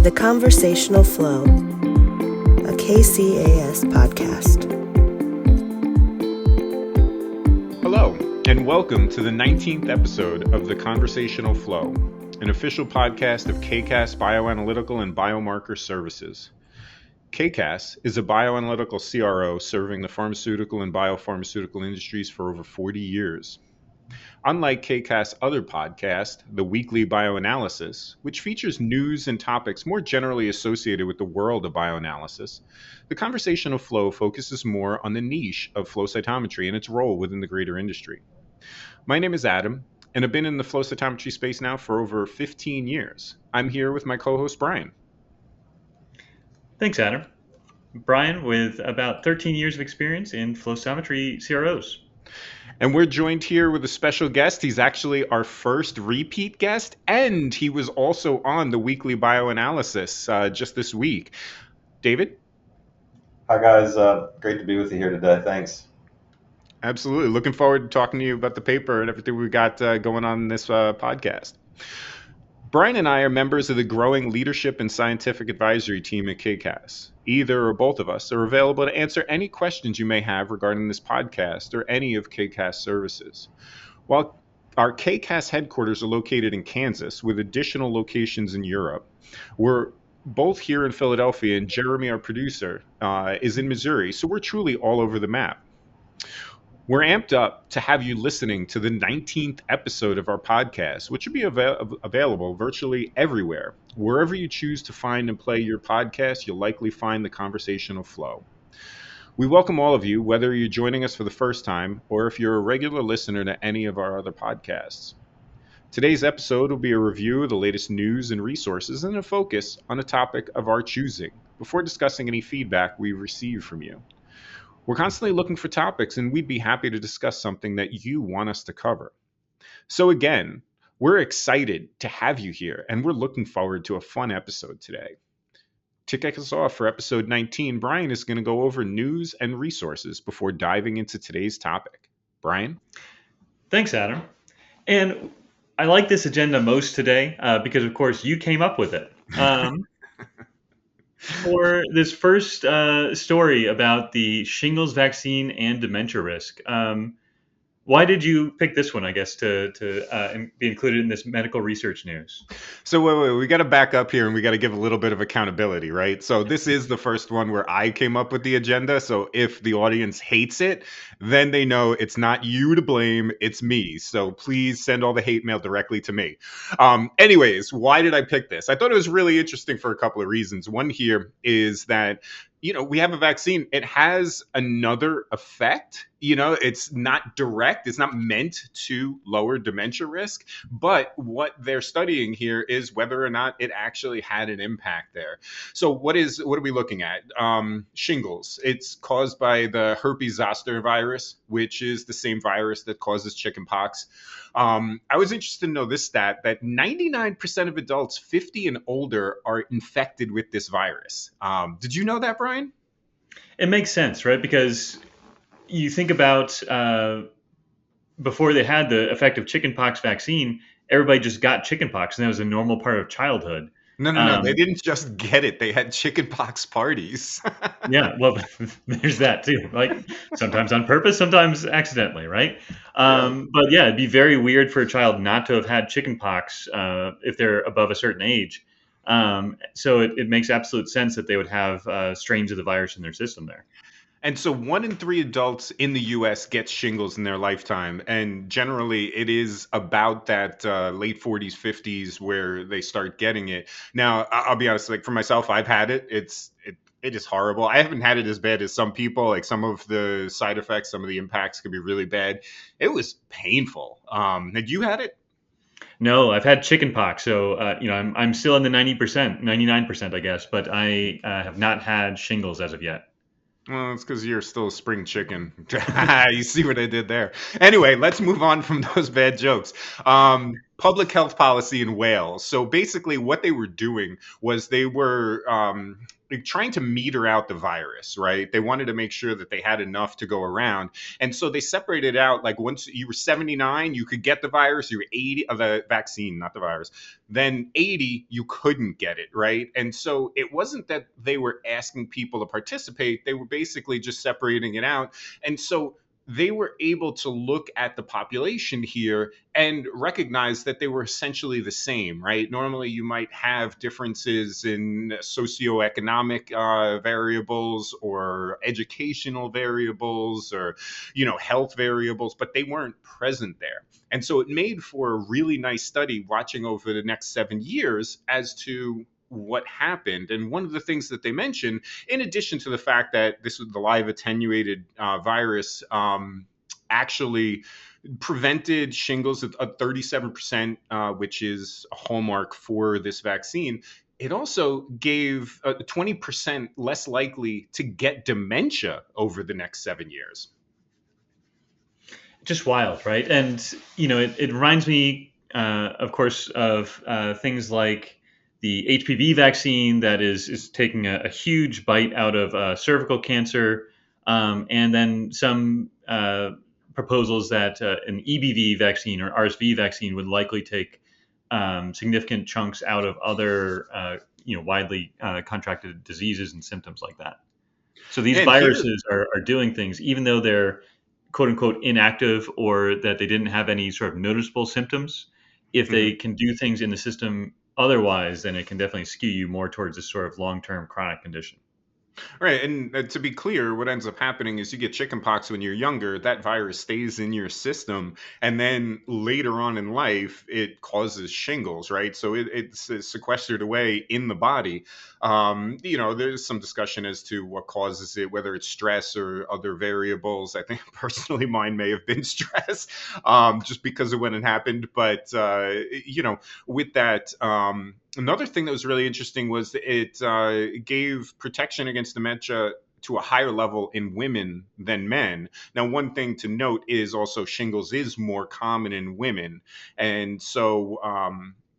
The Conversational Flow, a KCAS podcast. Hello, and welcome to the 19th episode of The Conversational Flow, an official podcast of KCAS Bioanalytical and Biomarker Services. KCAS is a bioanalytical CRO serving the pharmaceutical and biopharmaceutical industries for over 40 years. Unlike KCAS' other podcast, The Weekly Bioanalysis, which features news and topics more generally associated with the world of bioanalysis, the Conversational Flow focuses more on the niche of flow cytometry and its role within the greater industry. My name is Adam, and I've been in the flow cytometry space now for over 15 years. I'm here with my co-host, Brian. Thanks, Adam. Brian, with about 13 years of experience in flow cytometry CROs. And we're joined here with a special guest. He's actually our first repeat guest, and he was also on the Weekly Bioanalysis just this week. David? Hi, guys. Great to be with you here today. Thanks. Absolutely. Looking forward to talking to you about the paper and everything we got going on in this podcast. Brian and I are members of the growing leadership and scientific advisory team at KCAS. Either or both of us are available to answer any questions you may have regarding this podcast or any of KCAS services. While our KCAS headquarters are located in Kansas with additional locations in Europe, we're both here in Philadelphia, and Jeremy, our producer, is in Missouri, so we're truly all over the map. We're amped up to have you listening to the 19th episode of our podcast, which will be available virtually everywhere. Wherever you choose to find and play your podcast, you'll likely find the Conversational Flow. We welcome all of you, whether you're joining us for the first time or if you're a regular listener to any of our other podcasts. Today's episode will be a review of the latest news and resources and a focus on a topic of our choosing before discussing any feedback we receive from you. We're constantly looking for topics, and we'd be happy to discuss something that you want us to cover. So again, we're excited to have you here, and we're looking forward to a fun episode today. To kick us off for episode 19, Brian is going to go over news and resources before diving into today's topic. Brian? Thanks, Adam. And I like this agenda most today because, of course, you came up with it. For this first story about the shingles vaccine and dementia risk, why did you pick this one, I guess, to be included in this medical research news? So wait, we got to back up here and we got to give a little bit of accountability, right? So this is the first one where I came up with the agenda. So if the audience hates it, then they know it's not you to blame, it's me. So please send all the hate mail directly to me. Anyways, why did I pick this? I thought it was really interesting for a couple of reasons. One here is that we have a vaccine. It has another effect. It's not direct. It's not meant to lower dementia risk. But what they're studying here is whether or not it actually had an impact there. So what are we looking at? Shingles. It's caused by the herpes zoster virus, which is the same virus that causes chickenpox. I was interested to know this stat that 99% of adults 50 and older are infected with this virus. Did you know that, Brian? It makes sense, right? Because you think about before they had the effective chickenpox vaccine, everybody just got chickenpox, and that was a normal part of childhood. No. They didn't just get it. They had chickenpox parties. Yeah, well, there's that too. Like sometimes on purpose, sometimes accidentally, right? But yeah, it'd be very weird for a child not to have had chickenpox if they're above a certain age. So it makes absolute sense that they would have strains of the virus in their system there. And so 1 in 3 adults in the U.S. gets shingles in their lifetime. And generally, it is about that late 40s, 50s where they start getting it. Now, I'll be honest, like for myself, I've had it. It is horrible. I haven't had it as bad as some people. Like some of the side effects, some of the impacts could be really bad. It was painful. Had you had it? No, I've had chickenpox. So, I'm still in the 90%, 99%, I guess. But I have not had shingles as of yet. Well, it's because you're still a spring chicken. You see what I did there. Anyway, let's move on from those bad jokes. public health policy in Wales. So basically, what they were doing was they were like trying to meter out the virus, right? They wanted to make sure that they had enough to go around. And so they separated out, like, once you were 79, you could get the virus. You were 80 of the vaccine, not the virus. Then 80, you couldn't get it, right? And so it wasn't that they were asking people to participate. They were basically just separating it out. And so they were able to look at the population here and recognize that they were essentially the same, right? Normally, you might have differences in socioeconomic variables or educational variables or, health variables, but they weren't present there. And so it made for a really nice study watching over the next 7 years as to what happened. And one of the things that they mentioned, in addition to the fact that this was the live attenuated virus, actually prevented shingles at 37%, which is a hallmark for this vaccine. It also gave 20% less likely to get dementia over the next 7 years. Just wild, right? And it reminds me, of course, of things like the HPV vaccine that is taking a huge bite out of cervical cancer, and then some proposals that an EBV vaccine or RSV vaccine would likely take significant chunks out of other widely contracted diseases and symptoms like that. So these viruses are doing things, even though they're quote unquote inactive or that they didn't have any sort of noticeable symptoms. If they can do things in the system otherwise, then it can definitely skew you more towards this sort of long-term chronic condition. Right. And to be clear, what ends up happening is you get chickenpox when you're younger, that virus stays in your system. And then later on in life, it causes shingles, right? So it's sequestered away in the body. There's some discussion as to what causes it, whether it's stress or other variables. I think personally mine may have been stress, just because of when it happened. But, with that, another thing that was really interesting was it gave protection against dementia to a higher level in women than men. Now, one thing to note is also shingles is more common in women. And so,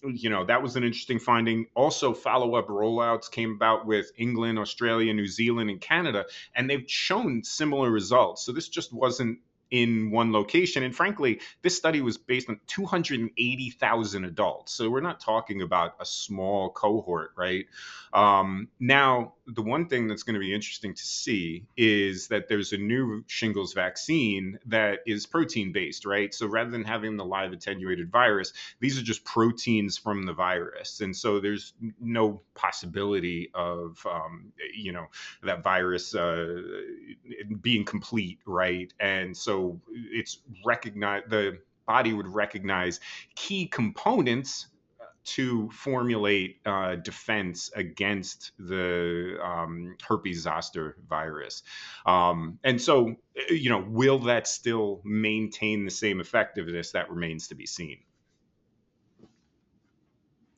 that was an interesting finding. Also, follow-up rollouts came about with England, Australia, New Zealand, and Canada, and they've shown similar results. So this just wasn't in one location. And frankly, this study was based on 280,000 adults. So we're not talking about a small cohort, right? Now, the one thing that's going to be interesting to see is that there's a new shingles vaccine that is protein based, right? So rather than having the live attenuated virus, these are just proteins from the virus. And so there's no possibility of, that virus being complete, right? And so it's recognized, the body would recognize key components to formulate defense against the herpes zoster virus. And so, will that still maintain the same effectiveness? That remains to be seen.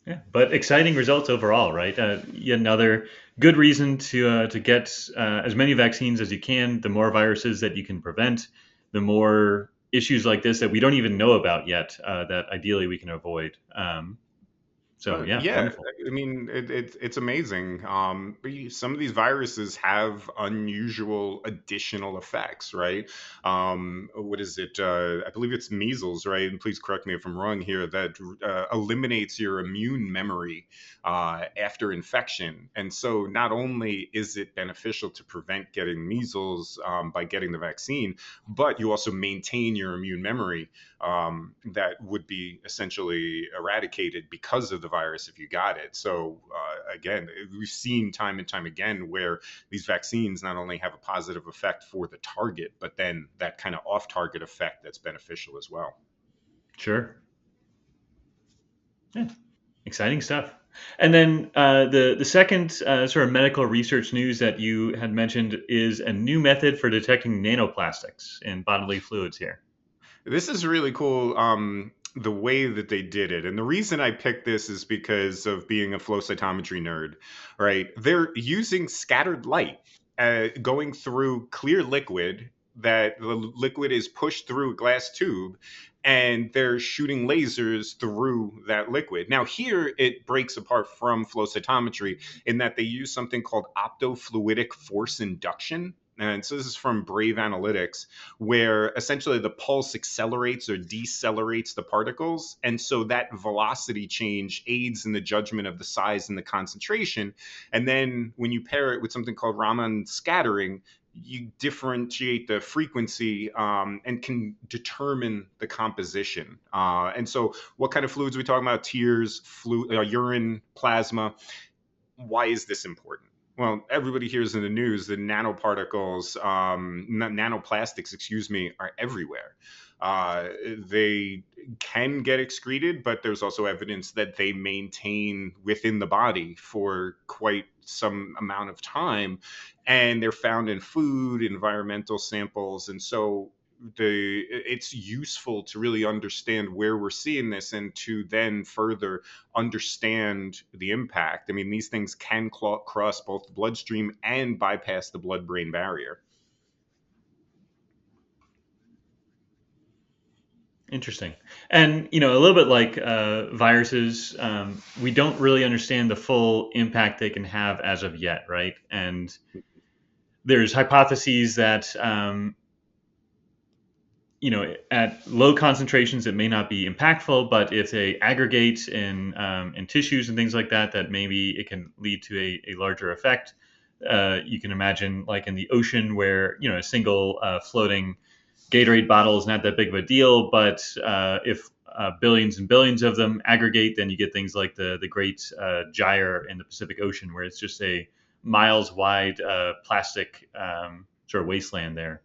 Yeah, but exciting results overall, right? Yet another good reason to get as many vaccines as you can. The more viruses that you can prevent, the more issues like this that we don't even know about yet that ideally we can avoid. Wonderful. I mean, it's amazing. Some of these viruses have unusual additional effects, right? What is it? I believe it's measles, right? And please correct me if I'm wrong here. That eliminates your immune memory after infection, and so not only is it beneficial to prevent getting measles by getting the vaccine, but you also maintain your immune memory that would be essentially eradicated because of the virus if you got it. So again, we've seen time and time again where these vaccines not only have a positive effect for the target, but then that kind of off-target effect that's beneficial as well. Sure. Yeah. Exciting stuff. And then the second sort of medical research news that you had mentioned is a new method for detecting nanoplastics in bodily fluids here. This is really cool, the way that they did it. And the reason I picked this is because of being a flow cytometry nerd, right? They're using scattered light going through clear liquid, that the liquid is pushed through a glass tube, and they're shooting lasers through that liquid. Now, here it breaks apart from flow cytometry in that they use something called optofluidic force induction. And so this is from Brave Analytics, where essentially the pulse accelerates or decelerates the particles. And so that velocity change aids in the judgment of the size and the concentration. And then when you pair it with something called Raman scattering, you differentiate the frequency and can determine the composition. And so, what kind of fluids are we talking about? Tears, urine, plasma. Why is this important? Well, everybody hears in the news that nanoparticles, nanoplastics, are everywhere. They can get excreted, but there's also evidence that they maintain within the body for quite some amount of time, and they're found in food, environmental samples, and so it's useful to really understand where we're seeing this and to then further understand the impact. I mean, these things can cross both the bloodstream and bypass the blood-brain barrier. Interesting. And, a little bit like viruses, we don't really understand the full impact they can have as of yet, right? And there's hypotheses that, at low concentrations, it may not be impactful, but if they aggregate in tissues and things like that, that maybe it can lead to a larger effect. You can imagine like in the ocean where, a single floating Gatorade bottle is not that big of a deal, but if billions and billions of them aggregate, then you get things like the Great Gyre in the Pacific Ocean, where it's just a miles wide plastic sort of wasteland there.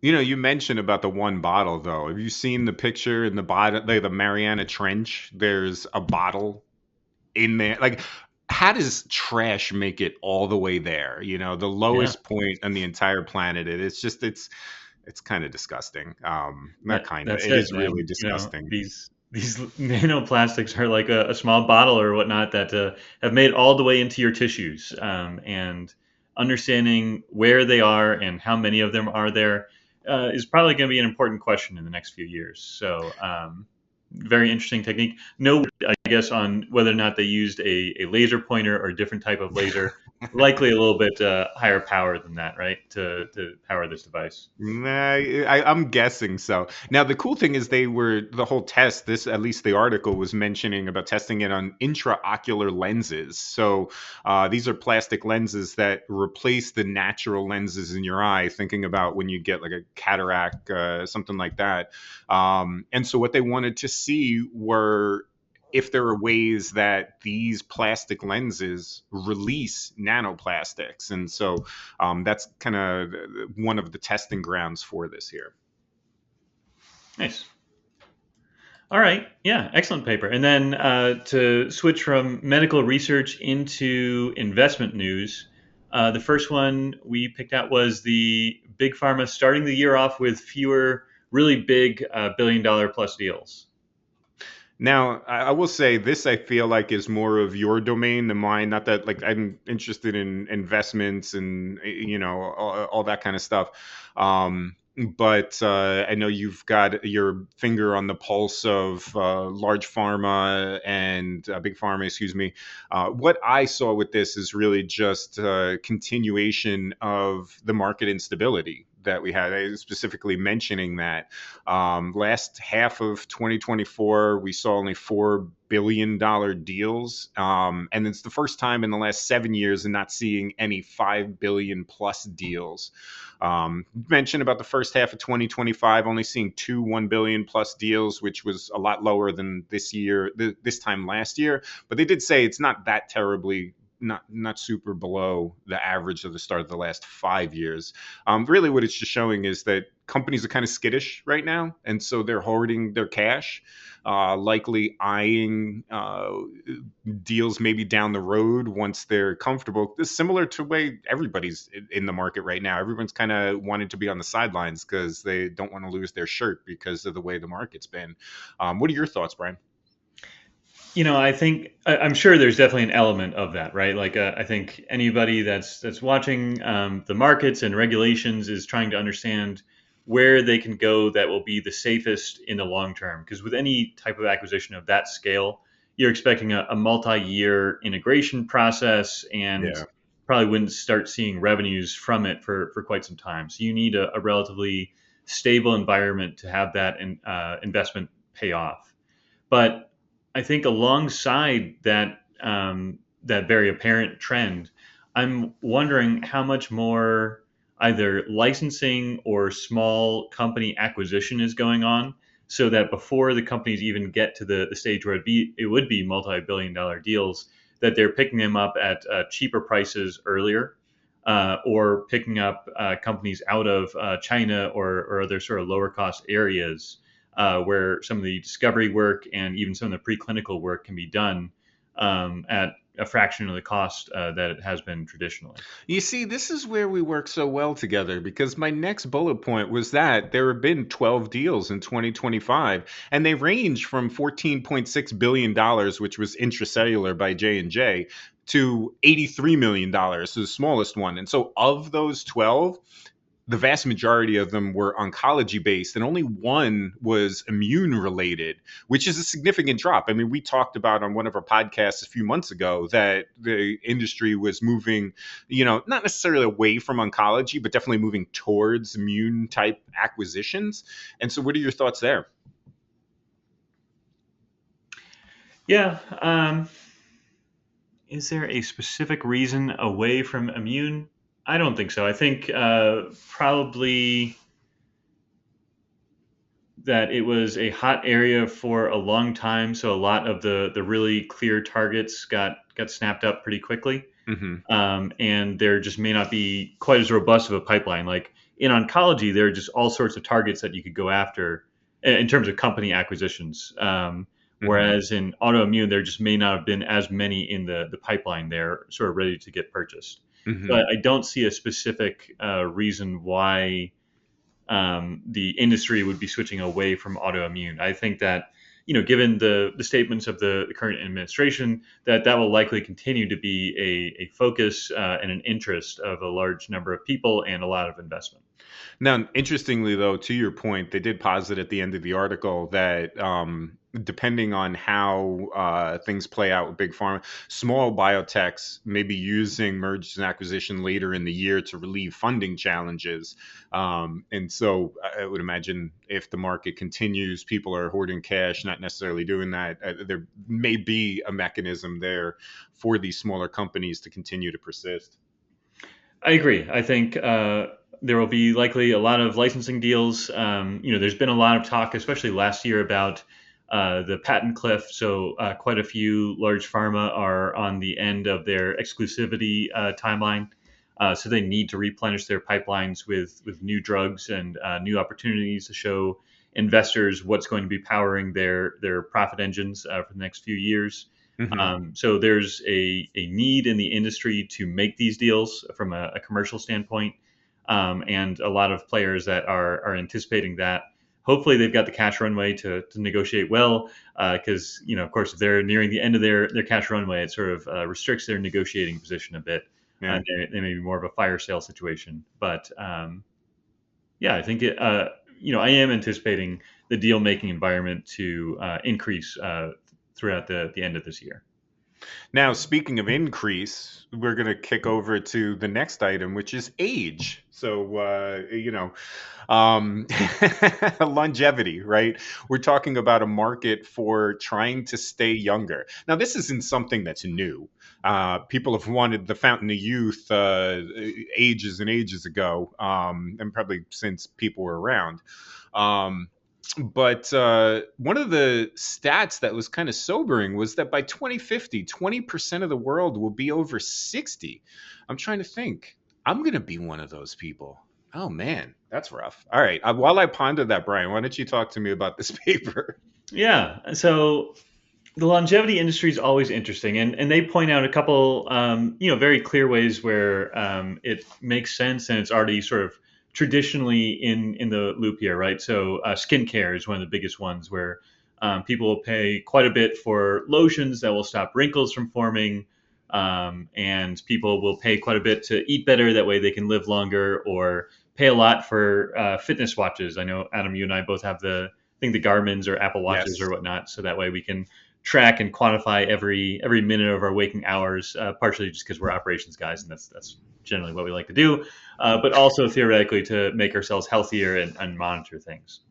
You mentioned about the one bottle, though. Have you seen the picture in the bottom, like the Mariana Trench? There's a bottle in there. Like, how does trash make it all the way there? The lowest point on the entire planet. It's kind of disgusting. It is really disgusting. These nanoplastics are like a small bottle or whatnot that have made it all the way into your tissues. And understanding where they are and how many of them are there is probably going to be an important question in the next few years. So very interesting technique. No, I guess, on whether or not they used a laser pointer or a different type of laser. Likely a little bit higher power than that, right? To power this device. I'm guessing so. Now, the cool thing is the whole test, at least the article was mentioning about testing it on intraocular lenses. So these are plastic lenses that replace the natural lenses in your eye, thinking about when you get like a cataract, something like that. And so what they wanted to see were if there are ways that these plastic lenses release nanoplastics. And so that's kind of one of the testing grounds for this here. Nice. All right. Yeah, excellent paper. And then to switch from medical research into investment news, the first one we picked out was the big pharma starting the year off with fewer really big billion-dollar plus deals. Now, I will say this, I feel like is more of your domain than mine. Not that like I'm interested in investments and, all that kind of stuff. But I know you've got your finger on the pulse of large pharma and big pharma, excuse me. What I saw with this is really just a continuation of the market instability that we had. I was specifically mentioning that last half of 2024, we saw only $4 billion deals. And it's the first time in the last 7 years and not seeing any 5 billion plus deals. Mentioned about the first half of 2025, only seeing 2 $1 billion plus deals, which was a lot lower than this time last year. But they did say it's not that terribly not super below the average of the start of the last 5 years. Really what it's just showing is that companies are kind of skittish right now. And so they're hoarding their cash, likely eyeing deals maybe down the road once they're comfortable. This is similar to the way everybody's in the market right now. Everyone's kind of wanting to be on the sidelines because they don't want to lose their shirt because of the way the market's been. What are your thoughts, Brian? I think I'm sure there's definitely an element of that, right? Like I think anybody that's watching the markets and regulations is trying to understand where they can go that will be the safest in the long term. Because with any type of acquisition of that scale, you're expecting a multi-year integration process, and Yeah. probably wouldn't start seeing revenues from it for quite some time. So you need a relatively stable environment to have that investment pay off. But I think alongside that very apparent trend, I'm wondering how much more either licensing or small company acquisition is going on, so that before the companies even get to the stage where it would be multi-billion-dollar deals, that they're picking them up at cheaper prices earlier, or picking up companies out of China or other sort of lower cost areas, where some of the discovery work and even some of the preclinical work can be done at a fraction of the cost that it has been traditionally. You see, this is where we work so well together, because my next bullet point was that there have been 12 deals in 2025, and they range from $14.6 billion, which was intracellular by J&J, to $83 million, the smallest one. And so of those 12, the vast majority of them were oncology based, and only one was immune related, which is a significant drop. I mean, we talked about on one of our podcasts a few months ago that the industry was moving, not necessarily away from oncology, but definitely moving towards immune type acquisitions. And so, what are your thoughts there? Yeah. Is there a specific reason away from immune? I don't think so. I think probably that it was a hot area for a long time, so a lot of the really clear targets got snapped up pretty quickly, Mm-hmm. and there just may not be quite as robust of a pipeline. Like in oncology, there are just all sorts of targets that you could go after in terms of company acquisitions. Whereas in autoimmune, there just may not have been as many in the pipeline there, sort of ready to get purchased. Mm-hmm. So I don't see a specific reason why the industry would be switching away from autoimmune. I think that, given the statements of the current administration, that will likely continue to be a focus and an interest of a large number of people and a lot of investment. Now, interestingly, though, to your point, they did posit at the end of the article that depending on how things play out with big pharma, small biotechs may be using mergers and acquisition later in the year to relieve funding challenges. And so I would imagine if the market continues, people are hoarding cash, not necessarily doing that. There may be a mechanism there for these smaller companies to continue to persist. I agree. I think there will be likely a lot of licensing deals. There's been a lot of talk, especially last year, about the patent cliff. So quite a few large pharma are on the end of their exclusivity timeline. So they need to replenish their pipelines with new drugs and new opportunities to show investors what's going to be powering their profit engines for the next few years. Mm-hmm. So there's a need in the industry to make these deals from a commercial standpoint, and a lot of players that are anticipating that. Hopefully, they've got the cash runway to negotiate well, because of course, if they're nearing the end of their cash runway, it sort of restricts their negotiating position a bit. Yeah. They may be more of a fire sale situation, but yeah, I think I am anticipating the deal making environment to increase throughout the end of this year. Now, speaking of increase, we're going to kick over to the next item, which is age. So, longevity, right? We're talking about a market for trying to stay younger. Now, this isn't something that's new. People have wanted the fountain of youth ages and ages ago, and probably since people were around. But one of the stats that was kind of sobering was that by 2050, 20% of the world will be over 60. I'm trying to think. I'm going to be one of those people. Oh, man, that's rough. All right. While I ponder that, Brian, why don't you talk to me about this paper? Yeah. So the longevity industry is always interesting, and they point out a couple, very clear ways where it makes sense, and it's already sort of traditionally in the loop here, right? So skincare is one of the biggest ones where people will pay quite a bit for lotions that will stop wrinkles from forming, and people will pay quite a bit to eat better. That way they can live longer, or pay a lot for fitness watches. I know, Adam, you and I both have the Garmin's or Apple Watches Yes. or whatnot, so that way we can track and quantify every minute of our waking hours. Partially just because we're operations guys, and that's generally what we like to do, but also theoretically to make ourselves healthier and monitor things.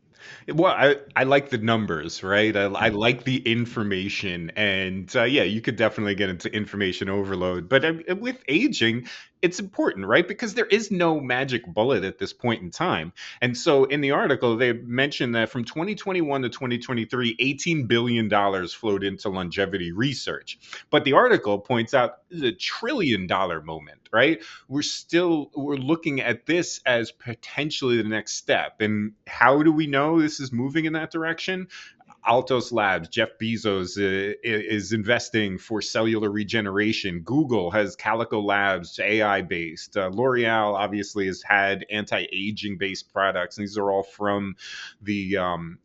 Well, I like the numbers, right? I like the information, and yeah, you could definitely get into information overload. But with aging, it's important, right? Because there is no magic bullet at this point in time. And so in the article, they mentioned that from 2021 to 2023, $18 billion flowed into longevity research. But the article points out the $1 trillion moment, right? We're looking at this as potentially the next step. And how do we know this is moving in that direction? Altos Labs, Jeff Bezos is investing for cellular regeneration. Google has Calico Labs, AI based. L'Oreal obviously has had anti-aging based products. And these are all from the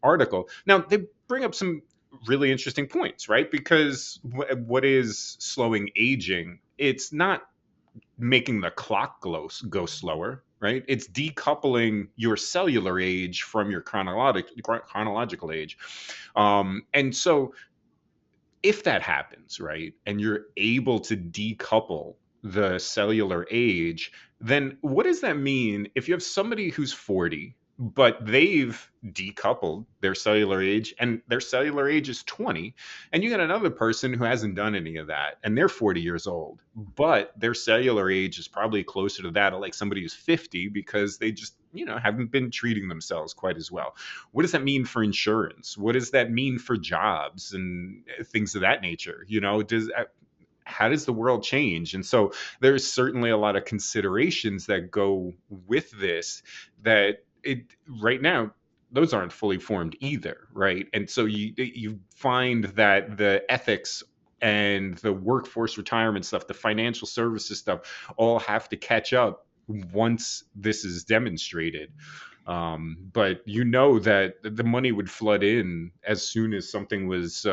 article. Now, they bring up some really interesting points, right? Because what is slowing aging? It's not making the clock go slower, right? It's decoupling your cellular age from your chronological age. And so if that happens, right, and you're able to decouple the cellular age, then what does that mean if you have somebody who's 40, but they've decoupled their cellular age and their cellular age is 20, and you got another person who hasn't done any of that and they're 40 years old, but their cellular age is probably closer to that of like somebody who's 50 because they just, haven't been treating themselves quite as well. What does that mean for insurance? What does that mean for jobs and things of that nature? How does the world change? And so there's certainly a lot of considerations that go with this that right now those aren't fully formed either, right? And so you find that the ethics and the workforce retirement stuff, the financial services stuff, all have to catch up once this is demonstrated. But that the money would flood in as soon as something was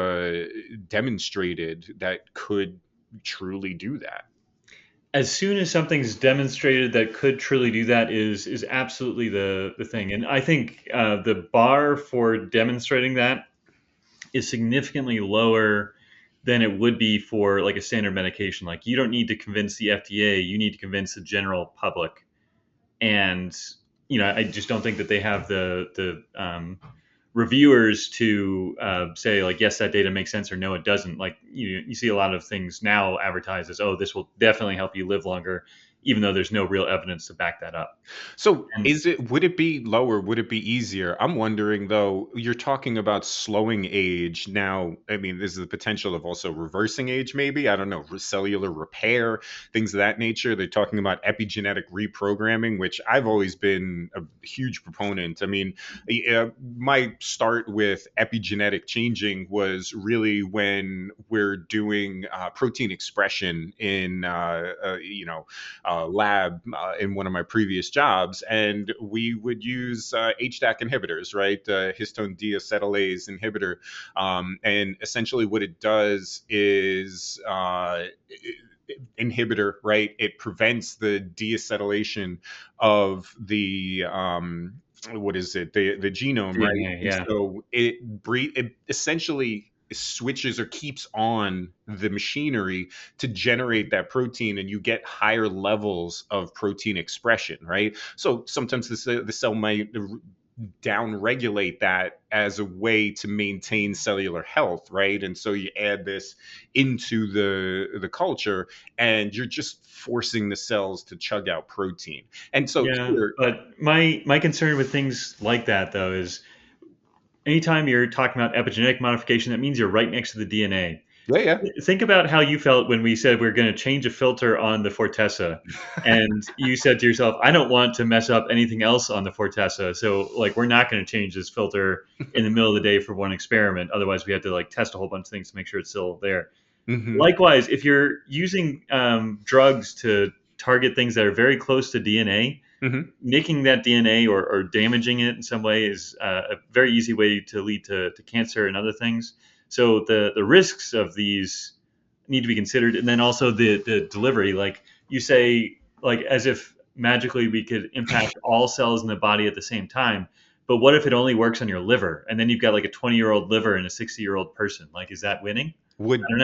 demonstrated that could truly do that. As soon as something's demonstrated that could truly do that is absolutely the thing. And I think the bar for demonstrating that is significantly lower than it would be for like a standard medication. Like, you don't need to convince the FDA, you need to convince the general public. And I just don't think that they have the reviewers to say like, yes, that data makes sense, or no, it doesn't. Like, you see a lot of things now advertised as, oh, this will definitely help you live longer, even though there's no real evidence to back that up. So would it be lower? Would it be easier? I'm wondering though, you're talking about slowing age. Now, I mean, there's the potential of also reversing age, maybe. I don't know, cellular repair, things of that nature. They're talking about epigenetic reprogramming, which I've always been a huge proponent. I mean, my start with epigenetic changing was really when we're doing protein expression in, lab in one of my previous jobs, and we would use HDAC inhibitors, right? Histone deacetylase inhibitor, and essentially what it does is inhibitor, right? It prevents the deacetylation of the what is it? The genome, right? DNA, yeah. And so it essentially switches or keeps on the machinery to generate that protein, and you get higher levels of protein expression, right? So sometimes the cell might down-regulate that as a way to maintain cellular health, right? And so you add this into the culture, and you're just forcing the cells to chug out protein. And so but my concern with things like that though is, anytime you're talking about epigenetic modification, that means you're right next to the DNA. Yeah. Think about how you felt when we said we're going to change a filter on the Fortessa, and you said to yourself, I don't want to mess up anything else on the Fortessa, so like, we're not going to change this filter in the middle of the day for one experiment. Otherwise, we have to like test a whole bunch of things to make sure it's still there. Mm-hmm. Likewise, if you're using drugs to target things that are very close to DNA, mm-hmm. making that DNA or damaging it in some way is a very easy way to lead to cancer and other things. So the risks of these need to be considered. And then also the delivery, like you say, like as if magically we could impact all cells in the body at the same time. But what if it only works on your liver, and then you've got like a 20-year-old liver in a 60-year-old person? Like, is that winning? I don't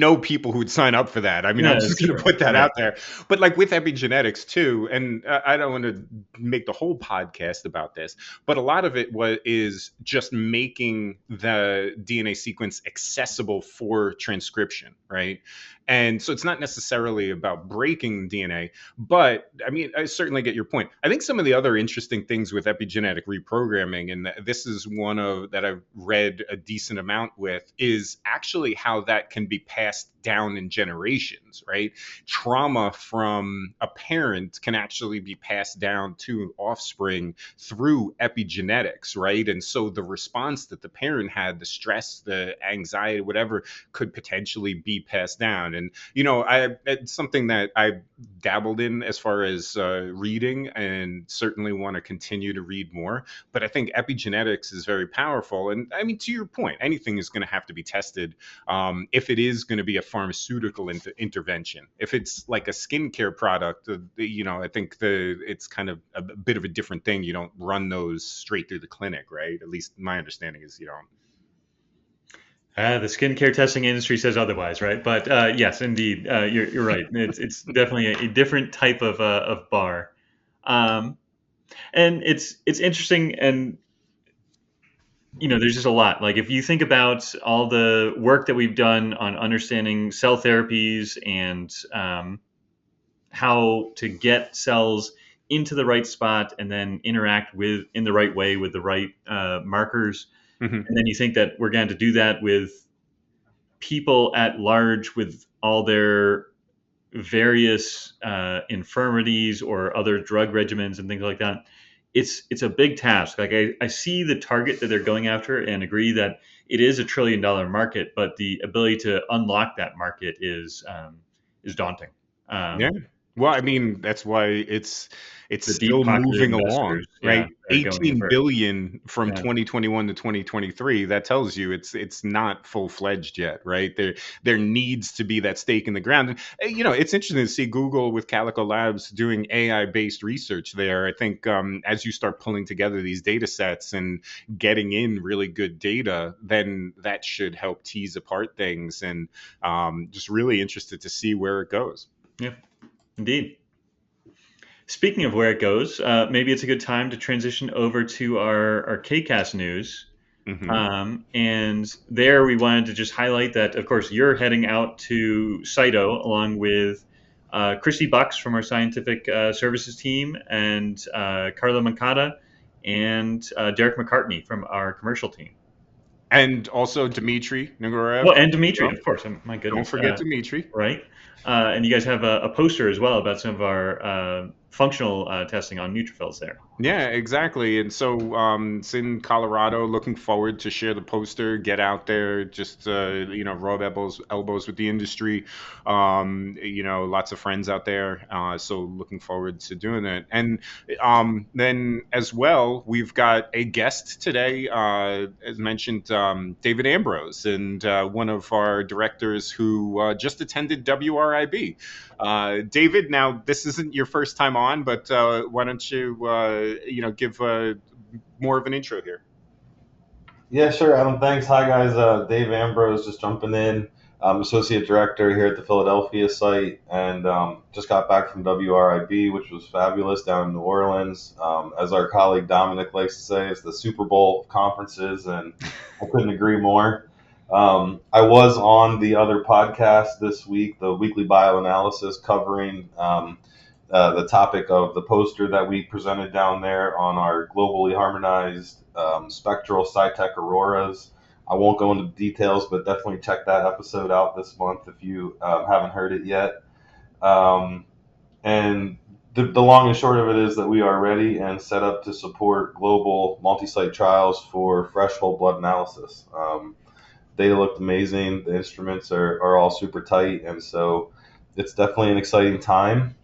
know. People who would sign up for that? I mean, Yeah, I'm just it's going to true. put that Yeah. out there. But like with epigenetics too, and I don't want to make the whole podcast about this, but a lot of it is just making the DNA sequence accessible for transcription, right? And so it's not necessarily about breaking DNA, but I mean, I certainly get your point. I think some of the other interesting things with epigenetic reprogramming, and this is one of that I've read a decent amount with, is actually how that can be passed down in generations, right? Trauma from a parent can actually be passed down to offspring through epigenetics, right? And so the response that the parent had, the stress, the anxiety, whatever, could potentially be passed down. And it's something that I dabbled in as far as reading, and certainly want to continue to read more. But I think epigenetics is very powerful. And I mean, to your point, anything is going to have to be tested if it is going to be a pharmaceutical intervention. If it's like a skincare product, I think it's kind of a bit of a different thing. You don't run those straight through the clinic, right? At least my understanding is you don't. The skincare testing industry says otherwise, right? But yes, indeed, you're right. It's definitely a different type of bar, and it's interesting. And there's just a lot. Like if you think about all the work that we've done on understanding cell therapies and how to get cells into the right spot and then interact in the right way with the right markers. Mm-hmm. And then you think that we're going to do that with people at large with all their various infirmities or other drug regimens and things like that. It's a big task. Like I see the target that they're going after and agree that it is $1 trillion market, but the ability to unlock that market is daunting. Yeah. Well, I mean, that's why it's still deep-pocketed moving along, investors, right? they're going 18 for it. billion from Yeah. 2021 to 2023. That tells you it's not full-fledged yet, right? There needs to be that stake in the ground. And, it's interesting to see Google with Calico Labs doing AI-based research there. I think as you start pulling together these data sets and getting in really good data, then that should help tease apart things, and just really interested to see where it goes. Yeah, indeed. Speaking of where it goes, maybe it's a good time to transition over to our KCAS news. Mm-hmm. And there we wanted to just highlight that, of course, you're heading out to Cyto along with Christy Bucks from our scientific services team, and Carla Mancada and Derek McCartney from our commercial team. And also Dmitry Negorev. Well, and Dmitry, of course. My goodness. Don't forget Dmitry. Right. And you guys have a poster as well about some of our functional testing on neutrophils there. Yeah, exactly. And so it's in Colorado. Looking forward to share the poster, get out there, just rub elbows with the industry. Lots of friends out there. So looking forward to doing it. And then as well, we've got a guest today, as mentioned, David Ambrose, and one of our directors who just attended WRIB. David, now this isn't your first time on, but why don't you give more of an intro here? Yeah, sure, Adam. Thanks. Hi, guys. Dave Ambrose, just jumping in. I'm Associate Director here at the Philadelphia site, and just got back from WRIB, which was fabulous down in New Orleans. As our colleague Dominic likes to say, it's the Super Bowl of conferences, and I couldn't agree more. I was on the other podcast this week, the Weekly Bioanalysis, covering the topic of the poster that we presented down there on our globally harmonized spectral Cytec Auroras. I won't go into details, but definitely check that episode out this month if you haven't heard it yet. And the long and short of it is that we are ready and set up to support global multi-site trials for fresh whole blood analysis. Data looked amazing. The instruments are all super tight, and so it's definitely an exciting time.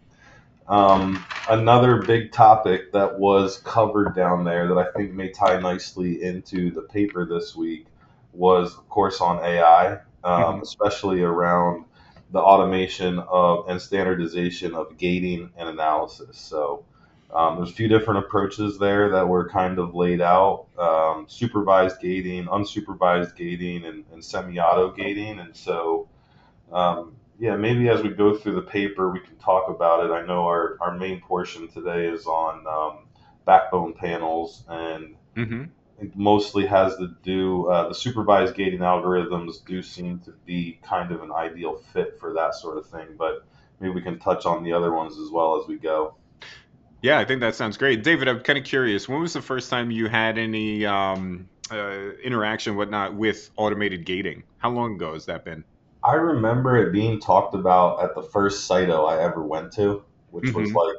Another big topic that was covered down there that I think may tie nicely into the paper this week was, of course, on AI, especially around the automation of and standardization of gating and analysis. So there's a few different approaches there that were kind of laid out: supervised gating, unsupervised gating, and semi-auto gating. And so, yeah, maybe as we go through the paper, we can talk about it. I know our main portion today is on backbone panels, and Mm-hmm. it mostly has to do, the supervised gating algorithms do seem to be kind of an ideal fit for that sort of thing, but maybe we can touch on the other ones as well as we go. Yeah, I think that sounds great. David, I'm kind of curious. When was the first time you had any interaction, whatnot, with automated gating? How long ago has that been? I remember it being talked about at the first Cyto I ever went to, which was Mm-hmm. like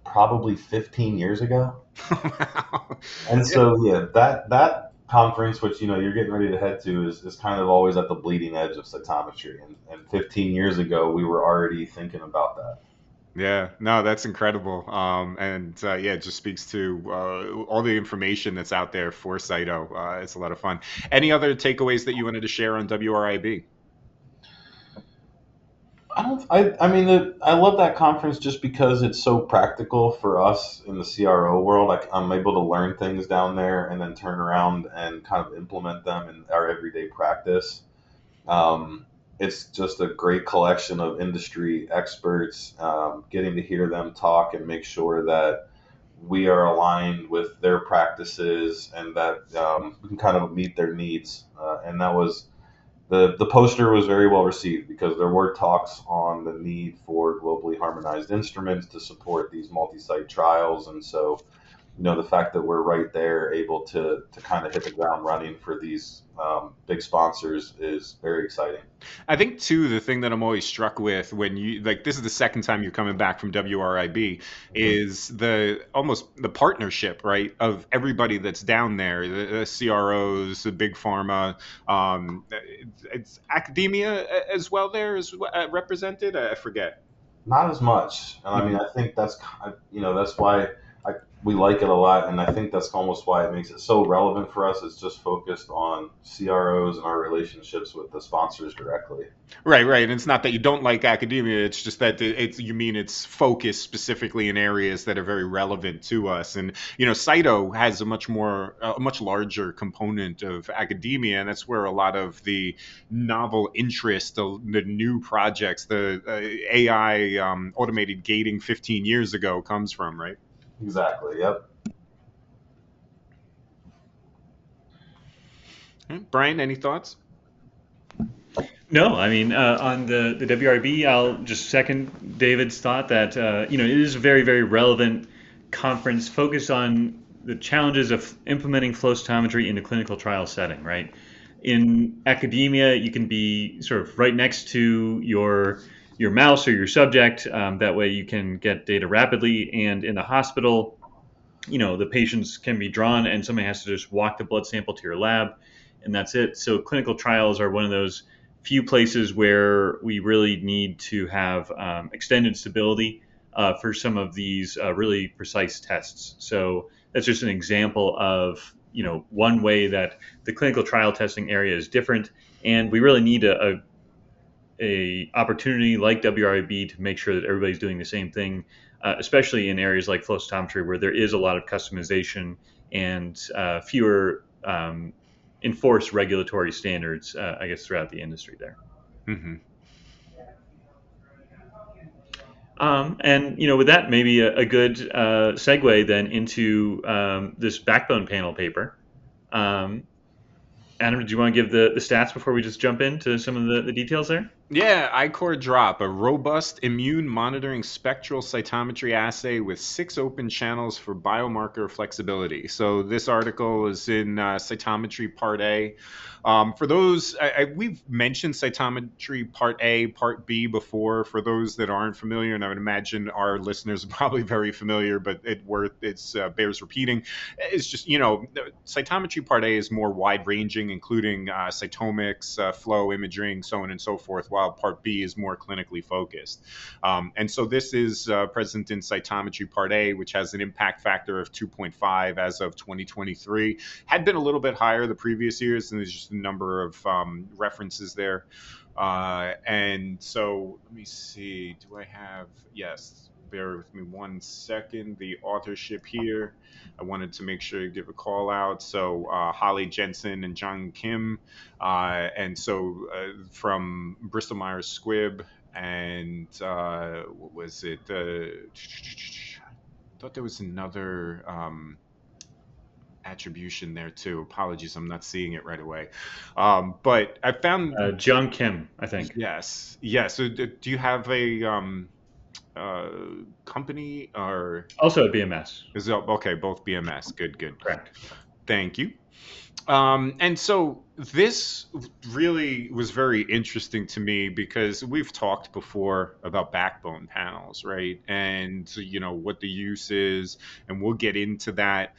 probably 15 years ago. Wow. And Yeah. so, yeah, that conference, which you're getting ready to head to, is kind of always at the bleeding edge of cytometry. And 15 years ago, we were already thinking about that. Yeah, no, that's incredible. And yeah, it just speaks to all the information that's out there for Cyto. It's a lot of fun. Any other takeaways that you wanted to share on WRIB? I mean, I love that conference just because it's so practical for us in the CRO world. Like, I'm able to learn things down there and then turn around and kind of implement them in our everyday practice. It's just a great collection of industry experts. Getting to hear them talk and make sure that we are aligned with their practices and that we can kind of meet their needs. And that was the poster was very well received because there were talks on the need for globally harmonized instruments to support these multi-site trials. And so, the fact that we're right there able to kind of hit the ground running for these big sponsors is very exciting. I think too, the thing that I'm always struck with when you like this is the second time you're coming back from WRIB Mhm. is almost the partnership, right, of everybody that's down there, the CROs, the big pharma, it's academia as well there is represented. I forget. Not as much, and I mean, Mhm. I think that's why we like it a lot, and I think that's almost why it makes it so relevant for us. It's just focused on CROs and our relationships with the sponsors directly. Right, right. And it's not that you don't like academia. It's just that you mean it's focused specifically in areas that are very relevant to us. And, Cyto has a much larger component of academia. And that's where a lot of the novel interest, the new projects, the AI automated gating 15 years ago comes from, right? Exactly. Yep. Brian, any thoughts? No, I mean, on the WRB, I'll just second David's thought that, it is a very, very relevant conference focused on the challenges of implementing flow cytometry in a clinical trial setting, right? In academia, you can be sort of right next to your mouse or your subject. That way you can get data rapidly. And in the hospital, the patients can be drawn and somebody has to just walk the blood sample to your lab and that's it. So clinical trials are one of those few places where we really need to have extended stability for some of these really precise tests. So that's just an example of one way that the clinical trial testing area is different, and we really need a opportunity like WRIB to make sure that everybody's doing the same thing, especially in areas like flow cytometry where there is a lot of customization and fewer enforced regulatory standards, I guess, throughout the industry there. Hmm. And with that, maybe a good segue then into this backbone panel paper. Adam, did you want to give the stats before we just jump into some of the details there? Yeah, iCore Drop, a robust immune monitoring spectral cytometry assay with 6 open channels for biomarker flexibility. So this article is in Cytometry Part A. For those, we've mentioned Cytometry Part A, Part B before. For those that aren't familiar, and I would imagine our listeners are probably very familiar, but it bears repeating. It's just, Cytometry Part A is more wide-ranging imaging, including cytomics, flow imaging, so on and so forth, while Part B is more clinically focused. And so this is present in cytometry Part A, which has an impact factor of 2.5 as of 2023. Had been a little bit higher the previous years, and there's just a number of references there. And so let me see, do I have, yes, bear with me 1 second, the authorship here. I wanted to make sure to give a call out. So Holly Jensen and John Kim, and so from Bristol Myers Squibb, and what was it? I thought there was another attribution there too. Apologies, I'm not seeing it right away. But I found John Kim, I think. Yes. So do you have a company or Also at BMS? is it okay? Both BMS. Good. Correct. Thank you. And so this really was very interesting to me because we've talked before about backbone panels, right? And what the use is, and we'll get into that.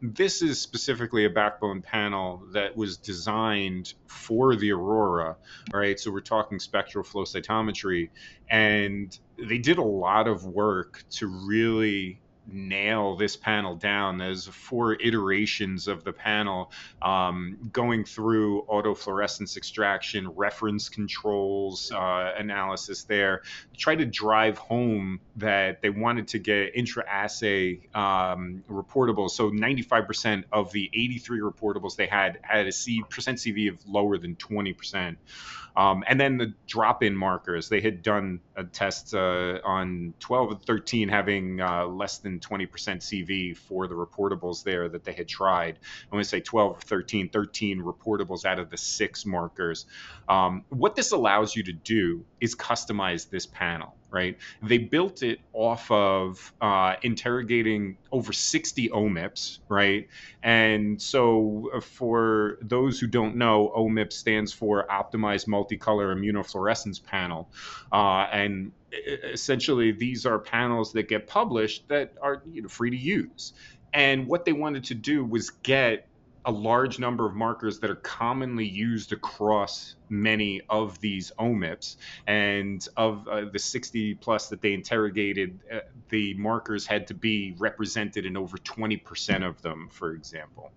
This is specifically a backbone panel that was designed for the Aurora, right? So we're talking spectral flow cytometry, and they did a lot of work to really nail this panel down. There's 4 iterations of the panel, going through autofluorescence extraction, reference controls, analysis there, try to drive home that they wanted to get intra-assay reportables. So 95% of the 83 reportables they had a percent CV of lower than 20%. And then the drop-in markers, they had done a test on 12 and 13 having less than 20% CV for the reportables there that they had tried. I want to say 12 or 13 reportables out of the 6 markers. What this allows you to do is customize this panel, right? They built it off of interrogating over 60 OMIPs, right? And so for those who don't know, OMIP stands for Optimized Multicolor Immunofluorescence Panel. And essentially, these are panels that get published that are free to use. And what they wanted to do was get a large number of markers that are commonly used across many of these OMIPs. And of the 60 plus that they interrogated, the markers had to be represented in over 20% of them, for example.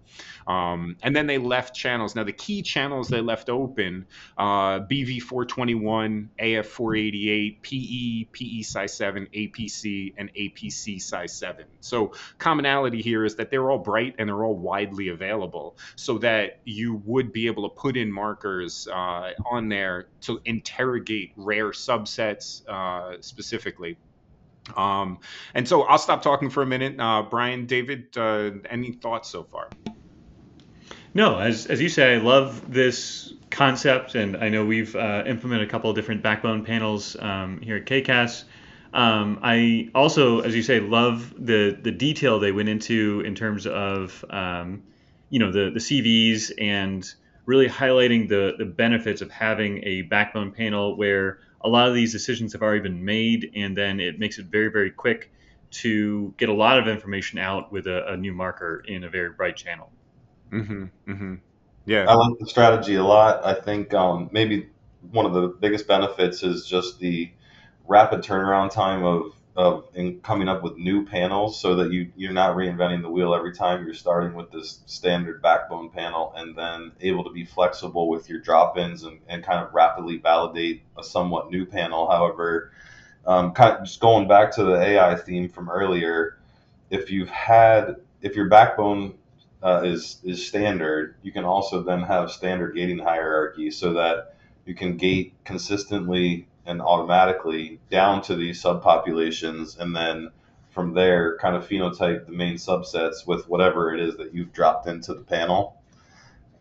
And then they left channels. Now, the key channels they left open, BV421, AF488, PE, PE size 7, APC, and APC size 7. So commonality here is that they're all bright and they're all widely available, so that you would be able to put in markers on there to interrogate rare subsets specifically. And so I'll stop talking for a minute. Brian, David, any thoughts so far? No, as you say, I love this concept, and I know we've implemented a couple of different backbone panels here at KCAS. I also, as you say, love the detail they went into in terms of the CVs and really highlighting the benefits of having a backbone panel where a lot of these decisions have already been made, and then it makes it very, very quick to get a lot of information out with a new marker in a very bright channel. Mm-hmm, mm-hmm. Yeah, I like the strategy a lot. I think maybe one of the biggest benefits is just the rapid turnaround time of in coming up with new panels, so that you're not reinventing the wheel every time. You're starting with this standard backbone panel and then able to be flexible with your drop-ins and kind of rapidly validate a somewhat new panel. However, kind of just going back to the AI theme from earlier, if your backbone is standard, you can also then have standard gating hierarchy, so that you can gate consistently and automatically down to these subpopulations, and then from there kind of phenotype the main subsets with whatever it is that you've dropped into the panel.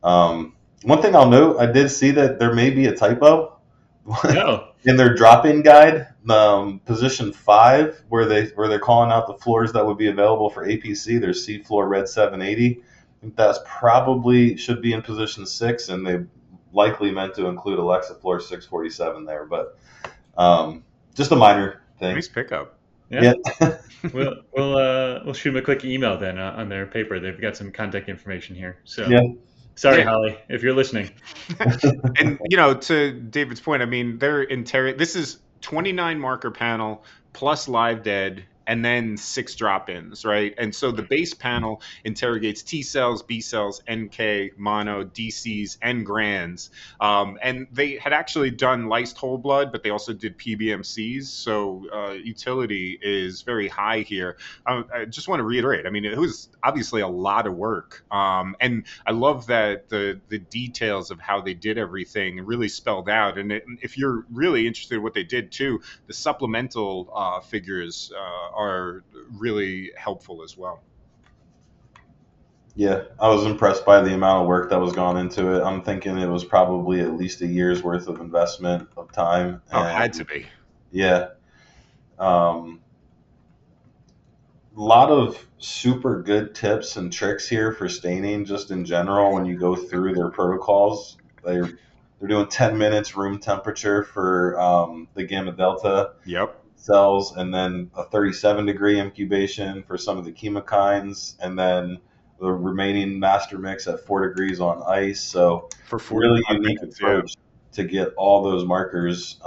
One thing I'll note, I did see that there may be a typo in their drop-in guide, position 5, where they're calling out the floors that would be available for APC. There's C floor red 780. I think that's probably should be in position 6, and they likely meant to include Alexa floor 647 there, but just a minor thing. Nice pickup. Yeah. we'll shoot them a quick email then on their paper. They've got some contact information here. So yeah. Sorry, Holly, if you're listening. And to David's point, I mean, this is 29 marker panel plus live dead and then 6 drop-ins, right? And so the base panel interrogates T cells, B cells, NK, mono, DCs, and grands. And they had actually done lysed whole blood, but they also did PBMCs. So utility is very high here. I just want to reiterate, I mean, it was obviously a lot of work. And I love that the details of how they did everything really spelled out. And if you're really interested in what they did too, the supplemental figures are really helpful as well. Yeah, I was impressed by the amount of work that was gone into it. I'm thinking it was probably at least a year's worth of investment of time. Oh, it had to be. Yeah. A lot of super good tips and tricks here for staining just in general when you go through their protocols. They're doing 10 minutes room temperature for the gamma delta cells, and then a 37-degree incubation for some of the chemokines, and then the remaining master mix at 4 degrees on ice. So for really unique approach to get all those markers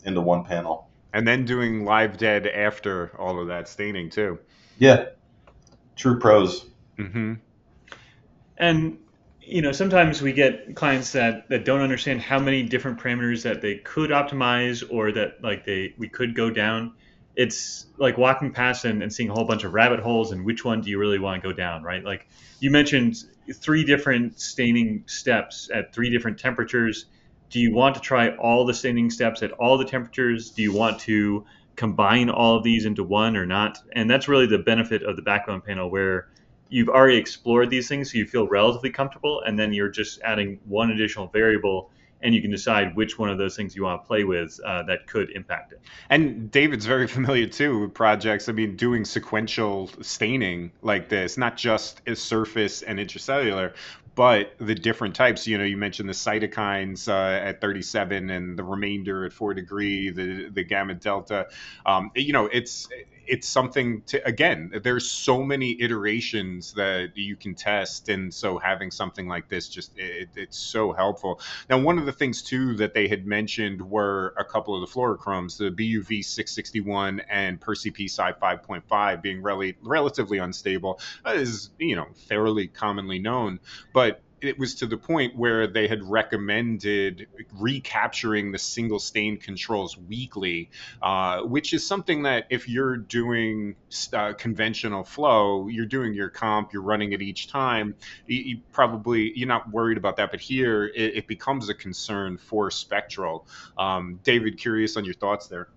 into one panel. And then doing live dead after all of that staining too. Yeah, true pros. Mm-hmm. And sometimes we get clients that don't understand how many different parameters that they could optimize, or that we could go down. It's like walking past and seeing a whole bunch of rabbit holes, and which one do you really want to go down, right? Like you mentioned 3 different staining steps at 3 different temperatures. Do you want to try all the staining steps at all the temperatures? Do you want to combine all of these into one or not? And that's really the benefit of the backbone panel, where you've already explored these things, so you feel relatively comfortable, and then you're just adding one additional variable, and you can decide which one of those things you want to play with that could impact it. And David's very familiar too with projects. I mean, doing sequential staining like this, not just a surface and intracellular, but the different types. You mentioned the cytokines at 37 and the remainder at 4 degree, the gamma delta. It's something to, again, there's so many iterations that you can test. And so having something like this, it's so helpful. Now, one of the things too that they had mentioned were a couple of the fluorochromes, the BUV 661 and PerCP Psi 5.5 being relatively unstable, is, fairly commonly known. But it was to the point where they had recommended recapturing the single stain controls weekly, which is something that if you're doing conventional flow, you're doing your comp, you're running it each time, you're not worried about that. But here it becomes a concern for spectral. David, curious on your thoughts there.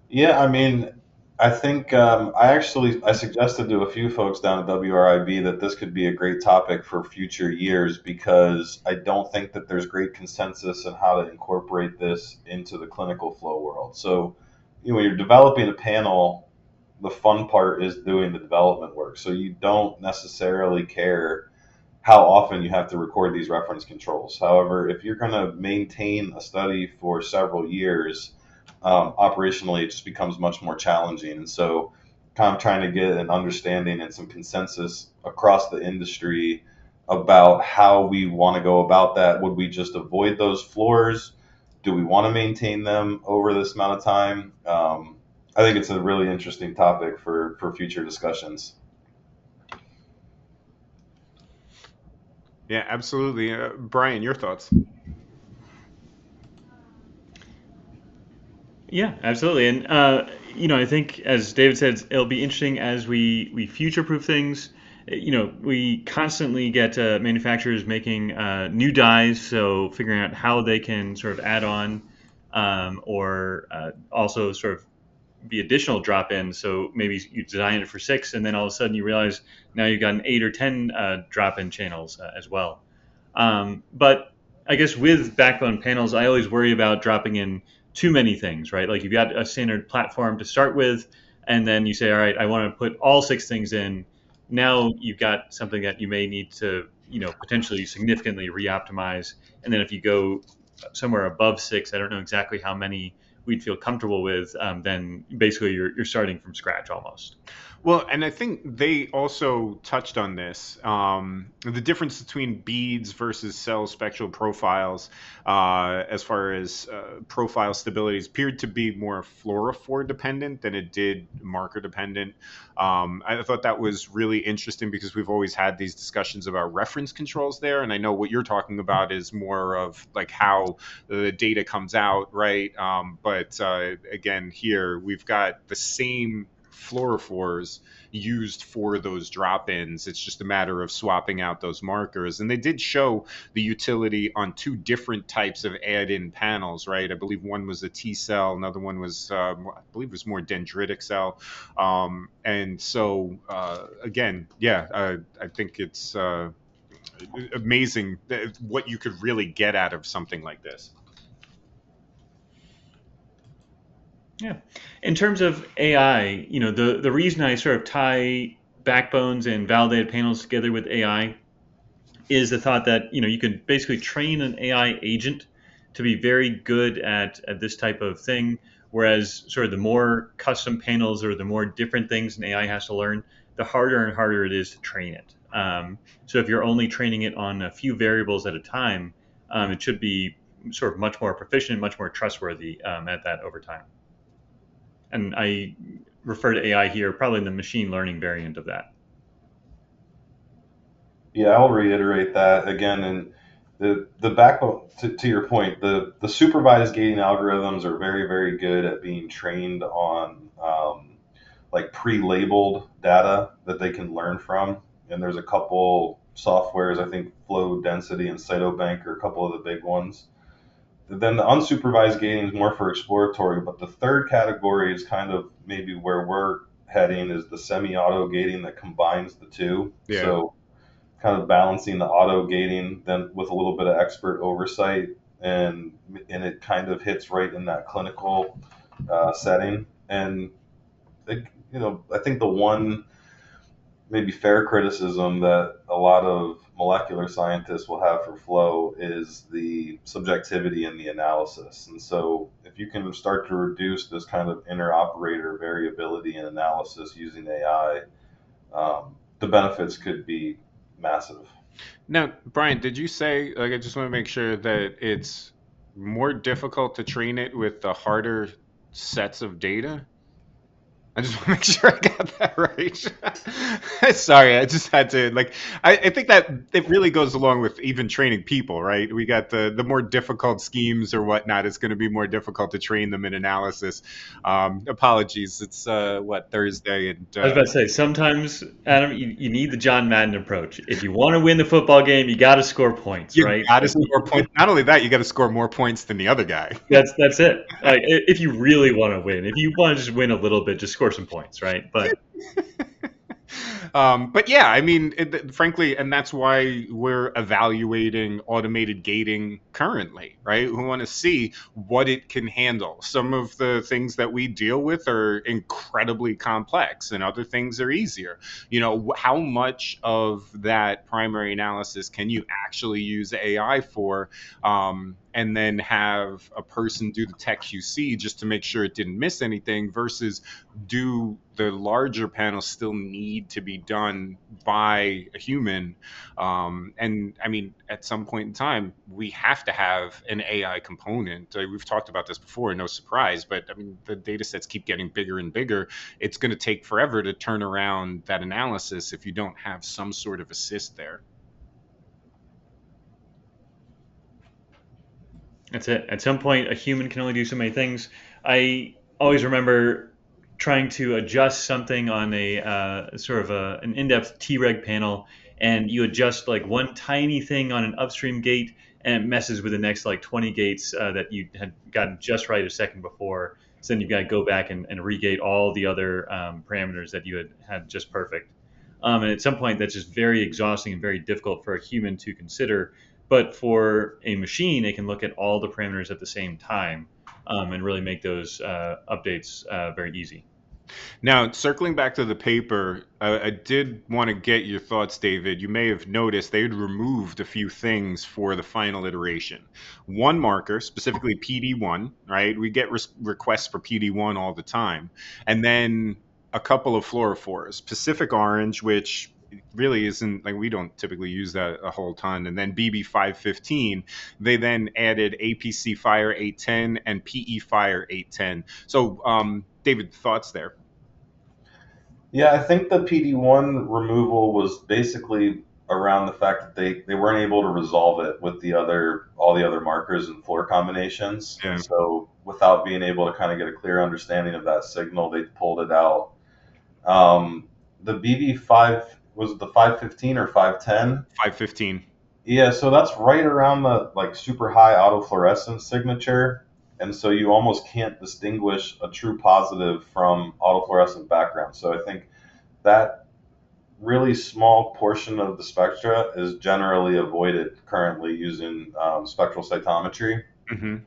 Yeah, I mean, I think I suggested to a few folks down at WRIB that this could be a great topic for future years, because I don't think that there's great consensus on how to incorporate this into the clinical flow world. So, when you're developing a panel, the fun part is doing the development work. So you don't necessarily care how often you have to record these reference controls. However, if you're going to maintain a study for several years, operationally, it just becomes much more challenging. And so kind of trying to get an understanding and some consensus across the industry about how we want to go about that. Would we just avoid those floors? Do we want to maintain them over this amount of time? I think it's a really interesting topic for future discussions. Yeah, absolutely. Brian, your thoughts? Yeah, absolutely. And, I think, as David said, it'll be interesting as we future-proof things. We constantly get manufacturers making new dyes, so figuring out how they can sort of add on or also sort of be additional drop-ins. So maybe you design it for 6, and then all of a sudden you realize now you've got an 8 or 10 drop-in channels as well. But I guess with backbone panels, I always worry about dropping in too many things, right? Like you've got a standard platform to start with, and then you say, all right, I want to put all 6 things in. Now you've got something that you may need to, potentially significantly re-optimize. And then if you go somewhere above 6, I don't know exactly how many we'd feel comfortable with, then basically you're starting from scratch almost. Well, and I think they also touched on this, the difference between beads versus cell spectral profiles, as far as profile stabilities, appeared to be more fluorophore dependent than it did marker dependent. I thought that was really interesting because we've always had these discussions about reference controls there, and I know what you're talking about is more of like how the data comes out, right? But again, here we've got the same fluorophores used for those drop-ins. It's just a matter of swapping out those markers. And they did show the utility on two different types of add-in panels, right? I believe one was a T cell, another one was, I believe, it was more dendritic cell. And so, again, yeah, I think it's amazing what you could really get out of something like this. Yeah. In terms of AI, the reason I sort of tie backbones and validated panels together with AI is the thought that, you can basically train an AI agent to be very good at this type of thing, whereas sort of the more custom panels or the more different things an AI has to learn, the harder and harder it is to train it. So if you're only training it on a few variables at a time, it should be sort of much more proficient, much more trustworthy at that over time. And I refer to AI here probably in the machine learning variant of that. Yeah, I'll reiterate that again. And the backbone to your point, the supervised gating algorithms are very, very good at being trained on like pre-labeled data that they can learn from. And there's a couple softwares, I think Flow Density and Cytobank are a couple of the big ones. Then the unsupervised gating is more for exploratory, but the third category is kind of maybe where we're heading, is the semi-auto gating that combines the two. Yeah. So kind of balancing the auto gating then with a little bit of expert oversight, and it kind of hits right in that clinical setting. And I think the one maybe fair criticism that a lot of molecular scientists will have for flow is the subjectivity in the analysis. And so if you can start to reduce this kind of inter-operator variability in analysis using AI, the benefits could be massive. Now, Brian, did you say, like, I just want to make sure that it's more difficult to train it with the harder sets of data? I just want to make sure I got that right. Sorry, I just had to, like, I think that it really goes along with even training people, right? We got the more difficult schemes or whatnot, it's going to be more difficult to train them in analysis. Apologies, it's Thursday, and I was about to say, sometimes, Adam, you need the John Madden approach. If you want to win the football game, you got to score points, right? You got to score points. Not only that, you got to score more points than the other guy. That's it. Like, if you really want to win, if you want to just win a little bit, just score some points, right? But yeah, I mean, frankly, and that's why we're evaluating automated gating currently, right? We want to see what it can handle. Some of the things that we deal with are incredibly complex, and other things are easier. How much of that primary analysis can you actually use AI for? And then have a person do the tech QC just to make sure it didn't miss anything, versus do the larger panels still need to be done by a human? And I mean, at some point in time, we have to have an AI component. We've talked about this before, no surprise, but I mean, the data sets keep getting bigger and bigger. It's going to take forever to turn around that analysis if you don't have some sort of assist there. That's it. At some point, a human can only do so many things. I always remember trying to adjust something on a sort of an in-depth T-reg panel, and you adjust like one tiny thing on an upstream gate, and it messes with the next like 20 gates that you had gotten just right a second before. So then you've got to go back and regate all the other parameters that you had just perfect. And at some point, that's just very exhausting and very difficult for a human to consider. But for a machine, it can look at all the parameters at the same time and really make those updates very easy. Now, circling back to the paper, I did want to get your thoughts, David. You may have noticed they had removed a few things for the final iteration. One marker, specifically PD1, right? We get requests for PD1 all the time. And then a couple of fluorophores, Pacific Orange, which really isn't like we don't typically use that a whole ton, and then BB515. They then added APC Fire 810 and PE Fire 810. So, David, thoughts there? Yeah, I think the PD1 removal was basically around the fact that they weren't able to resolve it with all the other markers and fluor combinations. Yeah. And so without being able to kind of get a clear understanding of that signal, they pulled it out. The BB5 was it the 515 or 510? 515. Yeah, so that's right around the like super high autofluorescence signature. And so you almost can't distinguish a true positive from autofluorescent background. So I think that really small portion of the spectra is generally avoided currently using spectral cytometry. Mm-hmm.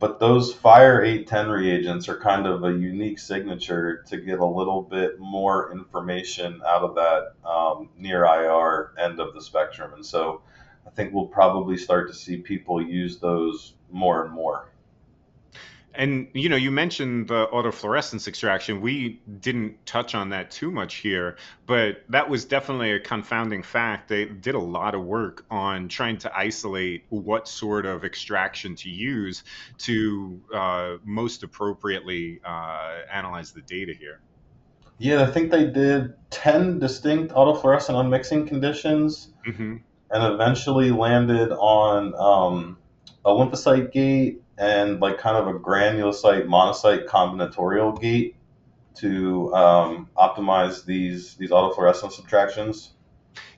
But those Fire 810 reagents are kind of a unique signature to get a little bit more information out of that near IR end of the spectrum. And so I think we'll probably start to see people use those more and more. And you mentioned the autofluorescence extraction. We didn't touch on that too much here, but that was definitely a confounding fact. They did a lot of work on trying to isolate what sort of extraction to use to most appropriately analyze the data here. Yeah, I think they did 10 distinct autofluorescent unmixing conditions, Mm-hmm. and eventually landed on a lymphocyte gate and like kind of a granulocyte monocyte combinatorial gate to optimize these autofluorescence subtractions.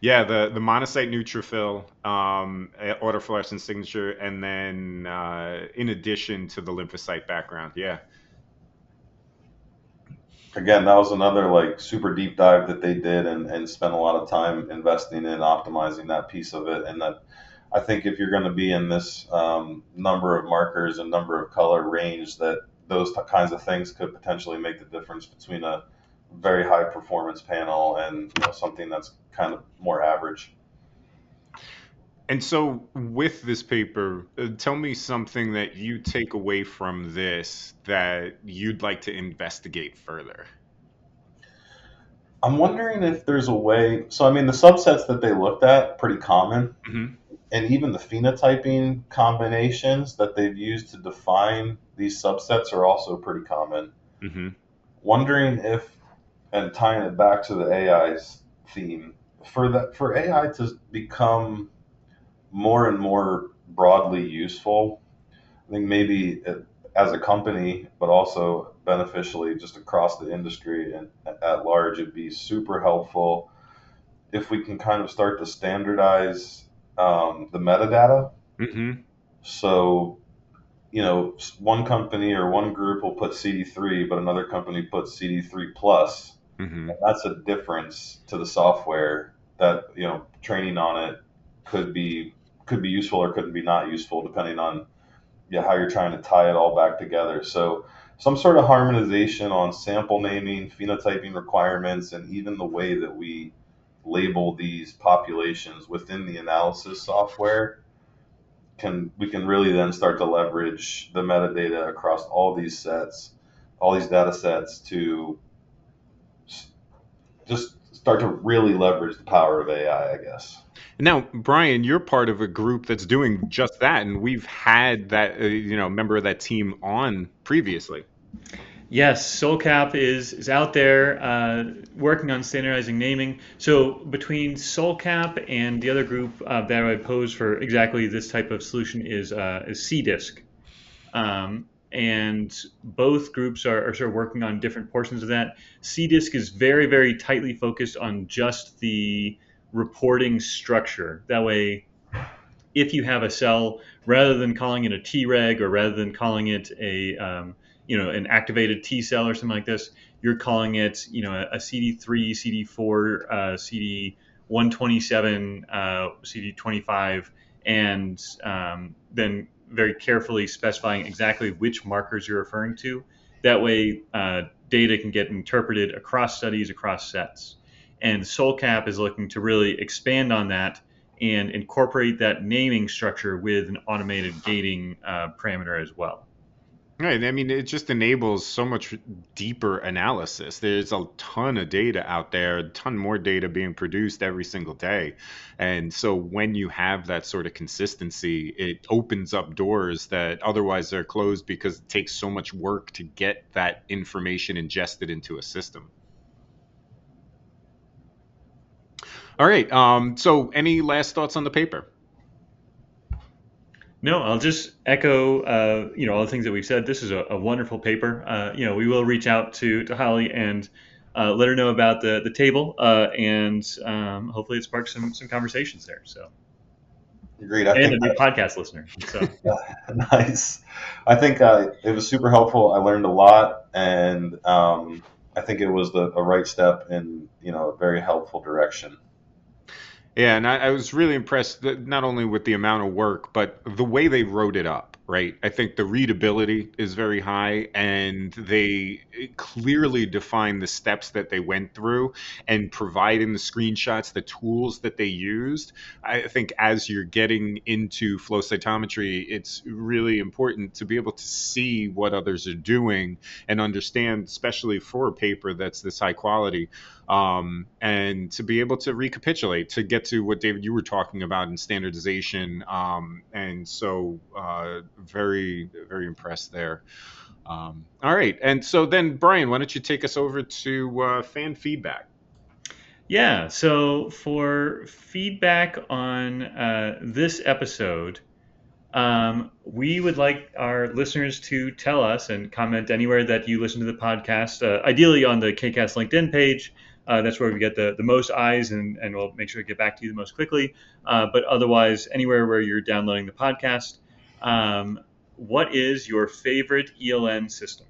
Yeah, the monocyte neutrophil autofluorescence signature, and then in addition to the lymphocyte background. Yeah. Again, that was another like super deep dive that they did and spent a lot of time investing in optimizing that piece of it. And that I think if you're going to be in this number of markers and number of color range, that those kinds of things could potentially make the difference between a very high performance panel and something that's kind of more average. And so with this paper, tell me something that you take away from this that you'd like to investigate further. I'm wondering if there's a way. So, I mean, the subsets that they looked at, pretty common. Mm-hmm. And even the phenotyping combinations that they've used to define these subsets are also pretty common. Mm-hmm. Wondering if, and tying it back to the AI's theme, for AI to become more and more broadly useful, I think maybe as a company, but also beneficially just across the industry and at large, it'd be super helpful if we can kind of start to standardize the metadata. Mm-hmm. So, one company or one group will put CD3, but another company puts CD3 plus. Mm-hmm. And that's a difference to the software that, training on it could be useful or couldn't be not useful depending on how you're trying to tie it all back together. So some sort of harmonization on sample naming, phenotyping requirements, and even the way that we label these populations within the analysis software we can really then start to leverage the metadata across all these data sets to just start to really leverage the power of AI, I guess. Now, Brian, you're part of a group that's doing just that, and we've had that member of that team on previously. Yes, SolCap is out there working on standardizing naming. So between SolCap and the other group that I would pose for exactly this type of solution is CDISC. And both groups are sort of working on different portions of that. CDISC is very, very tightly focused on just the reporting structure. That way, if you have a cell, rather than calling it a Treg or rather than calling it an activated T cell or something like this, you're calling it, a CD3, CD4, CD127, CD25, and then very carefully specifying exactly which markers you're referring to. That way, data can get interpreted across studies, across sets. And SolCap is looking to really expand on that and incorporate that naming structure with an automated gating parameter as well. Right. I mean, it just enables so much deeper analysis. There's a ton of data out there, a ton more data being produced every single day. And so when you have that sort of consistency, it opens up doors that otherwise are closed because it takes so much work to get that information ingested into a system. All right. So any last thoughts on the paper? No, I'll just echo, all the things that we've said. This is a wonderful paper. We will reach out to Holly and let her know about the table, and hopefully it sparks some conversations there. So, Agreed. and a new podcast listener. So, Nice. I think it was super helpful. I learned a lot, and I think it was a right step in a very helpful direction. Yeah, and I was really impressed not only with the amount of work, but the way they wrote it up, right? I think the readability is very high, and they clearly define the steps that they went through and providing the screenshots, the tools that they used. I think as you're getting into flow cytometry, it's really important to be able to see what others are doing and understand, especially for a paper that's this high quality, and to be able to recapitulate, to get to what David you were talking about in standardization, and so very very impressed there. All right, and so then Brian, why don't you take us over to fan feedback? yeah. So for feedback on this episode, we would like our listeners to tell us and comment anywhere that you listen to the podcast, ideally on the KCAST LinkedIn page. That's where we get the most eyes, and we'll make sure to get back to you the most quickly. But otherwise, anywhere where you're downloading the podcast, what is your favorite ELN system?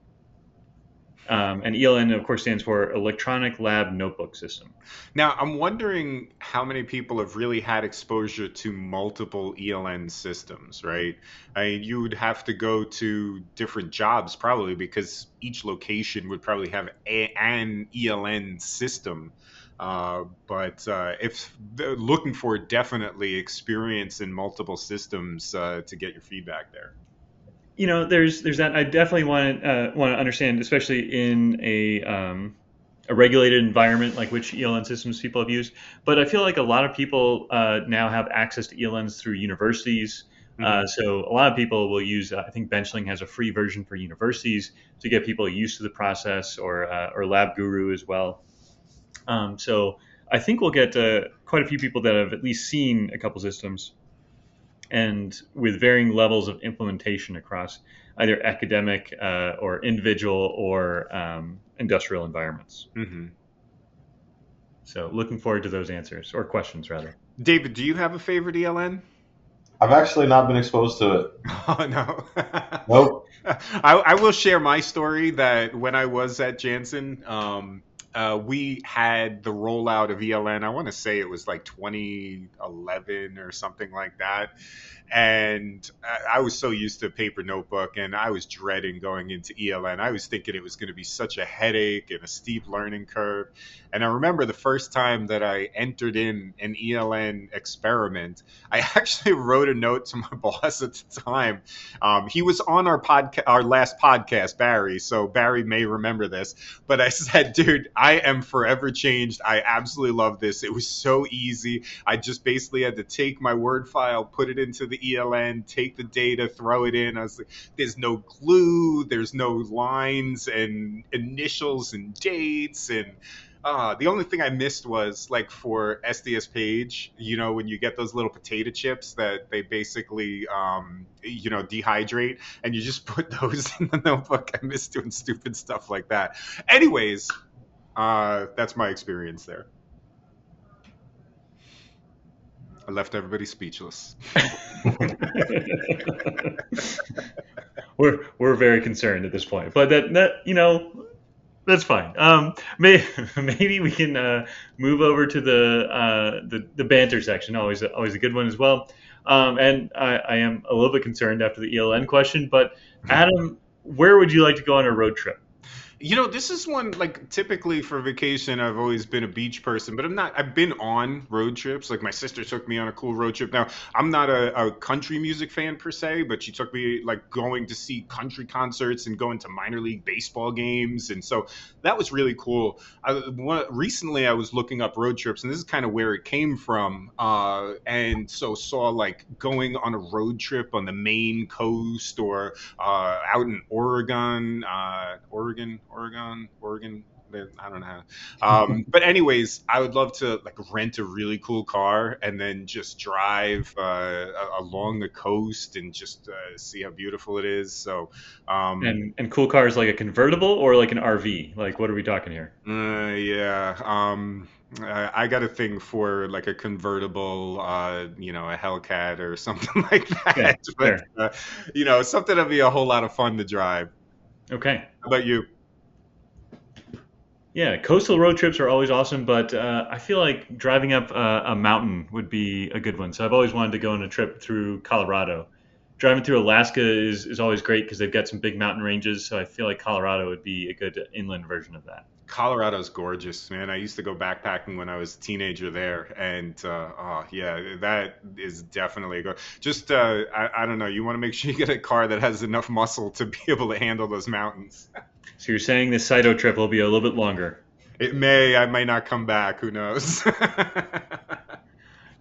And ELN, of course, stands for Electronic Lab Notebook System. Now, I'm wondering how many people have really had exposure to multiple ELN systems, right? I mean, you would have to go to different jobs probably because each location would probably have an ELN system. But if looking for definitely experience in multiple systems to get your feedback there. There's that. I definitely want to understand, especially in a regulated environment like which ELN systems people have used. But I feel like a lot of people now have access to ELNs through universities. So a lot of people will use. I think Benchling has a free version for universities to get people used to the process, or LabGuru as well. So I think we'll get quite a few people that have at least seen a couple systems, and with varying levels of implementation across either academic or individual or industrial environments. Mm-hmm. So looking forward to those answers, or questions rather. David, do you have a favorite ELN? I've actually not been exposed to it. Oh, no. Nope. I will share my story that when I was at Janssen, we had the rollout of ELN. I want to say it was like 2011 or something like that. And I was so used to a paper notebook, and I was dreading going into ELN. I was thinking it was going to be such a headache and a steep learning curve. And I remember the first time that I entered in an ELN experiment, I actually wrote a note to my boss at the time. He was on our last podcast, Barry. So Barry may remember this. But I said, dude, I am forever changed. I absolutely love this. It was so easy. I just basically had to take my Word file, put it into the ELN, take the data, throw it in. I was like, there's no glue, there's no lines and initials and dates. And the only thing I missed was, like, for SDS Page, when you get those little potato chips that they basically, dehydrate, and you just put those in the notebook. I miss doing stupid stuff like that. Anyways, that's my experience there. I left everybody speechless. We're very concerned at this point, but that's fine. Maybe we can move over to the banter section. Always a good one as well. And I am a little bit concerned after the ELN question, but Adam, where would you like to go on a road trip? This is one, like, typically for vacation, I've always been a beach person, but I've been on road trips. Like, my sister took me on a cool road trip. Now, I'm not a country music fan per se, but she took me, like, going to see country concerts and going to minor league baseball games. And so that was really cool. Recently, I was looking up road trips, and this is kind of where it came from. And so saw, like, going on a road trip on the Maine coast or out in Oregon. I don't know. But anyways, I would love to, like, rent a really cool car and then just drive along the coast and just see how beautiful it is. So, and cool cars like a convertible or like an RV? Like, what are we talking here? Yeah. I got a thing for, like, a convertible, a Hellcat or something like that. Yeah, but something that'd be a whole lot of fun to drive. Okay. How about you? Yeah, coastal road trips are always awesome, but I feel like driving up a mountain would be a good one. So I've always wanted to go on a trip through Colorado. Driving through Alaska is always great because they've got some big mountain ranges. So I feel like Colorado would be a good inland version of that. Colorado's gorgeous, man. I used to go backpacking when I was a teenager there, and that is definitely a go. Just I don't know. You want to make sure you get a car that has enough muscle to be able to handle those mountains. So you're saying this Cyto trip will be a little bit longer? It may. I might not come back. Who knows?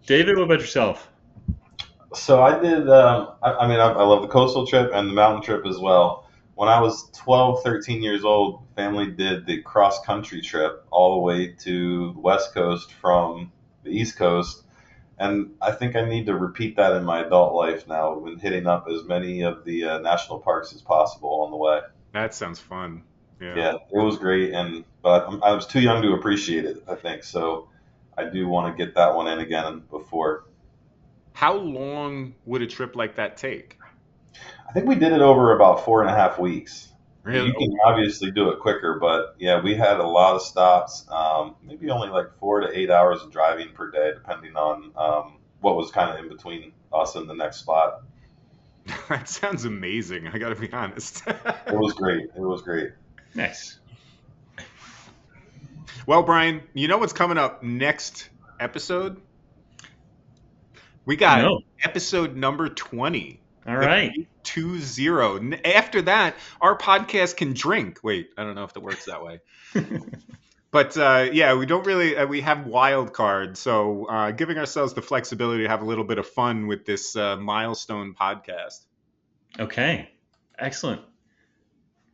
David, what about yourself? So I did. I love the coastal trip and the mountain trip as well. When I was 12, 13 years old, family did the cross-country trip all the way to the West Coast from the East Coast. And I think I need to repeat that in my adult life now, when hitting up as many of the national parks as possible on the way. That sounds fun. Yeah, it was great. But I was too young to appreciate it, I think. So I do want to get that one in again before. How long would a trip like that take? I think we did it over about 4.5 weeks. Really? You can obviously do it quicker, but yeah, we had a lot of stops, maybe only like 4 to 8 hours of driving per day, depending on what was kind of in between us and the next spot. That sounds amazing. I got to be honest. It was great. It was great. Nice. Well, Brian, you know what's coming up next episode? We got episode number 20. All right. 20. After that, our podcast can drink. Wait, I don't know if that works that way. But we don't really, we have wild cards. So giving ourselves the flexibility to have a little bit of fun with this milestone podcast. Okay. Excellent.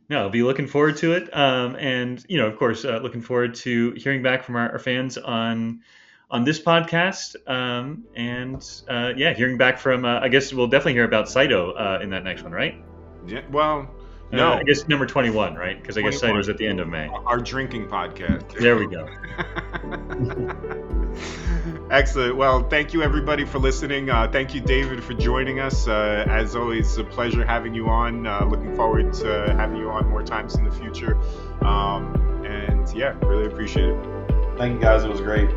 No, I'll be looking forward to it. And, of course, looking forward to hearing back from our fans on this podcast. Hearing back from, I guess we'll definitely hear about Cyto in that next one, right? Yeah, well, no. I guess number 21, right? Because I guess Cyto's at the end of May. Our drinking podcast. There we go. Excellent. Well, thank you, everybody, for listening. Thank you, David, for joining us. As always, a pleasure having you on. Looking forward to having you on more times in the future. Really appreciate it. Thank you, guys. It was great.